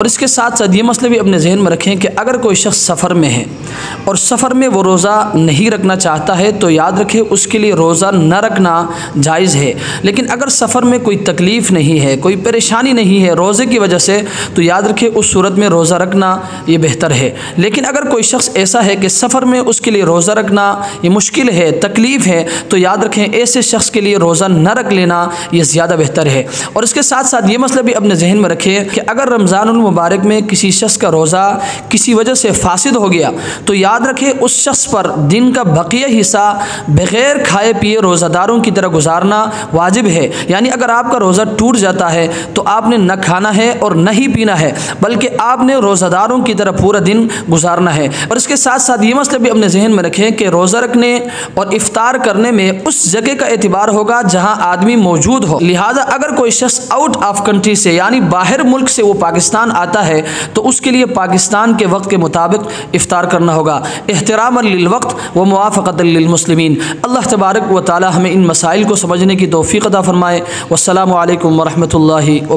और इसके साथ साथ ये मसले भी अपने जहन में रखें कि अगर कोई शख्स सफ़र में है और सफ़र में वो रोज़ा नहीं रखना चाहता है तो याद रखें उसके लिए रोज़ा न रखना जायज़ है। लेकिन अगर सफ़र में कोई तकलीफ़ नहीं है, कोई परेशानी नहीं है रोज़े की वजह से, तो याद रखें उस सूरत में रोज़ा रखना ये बेहतर है। लेकिन अगर कोई शख्स ऐसा है कि सफ़र में उसके लिए रोज़ा रखना ये मुश्किल है, तकलीफ़ है, तो याद रखें ऐसे शख्स के लिए रोज़ा न रख लेना ये ज़्यादा बेहतर है। और इसके साथ साथ ये मसला भी अपने जहन में रखें कि अगर रमज़ानुल मुबारक में किसी शख्स का रोज़ा किसी वजह से फासिद हो गया तो याद रखें उस शख्स पर दिन का बकिया हिस्सा बग़ैर खाए पिए रोज़ादारों की तरह गुजारना वाजिब है। यानी अगर आपका रोज़ा टूट जाता है तो आपने न खाना है और न ही पीना है, बल्कि आपने रोज़ादारों की तरह पूरा दिन गुजारना है। और इसके साथ साथ ये मसला भी अपने जहन में रखें कि रोज़ा रखने और इफ्तार करने में उस जगह का एतबार होगा जहाँ आदमी मौजूद हो। लिहाजा अगर कोई शख्स आउट ऑफ कंट्री से यानी बाहर मुल्क से वो पाकिस्तान आता है तो उसके लिए पाकिस्तान के वक्त के मुताबिक इफ्तार करना होगा, एहतरामन लिल वक्त व मुवाफ़क़तन लिल मुस्लिमीन। अल्लाह तबारक व तआला हमें इन मसाइल को समझने की तौफ़ीक़ अता फ़रमाए। वस्सलामु अलैकुम व रहमतुल्लाहि व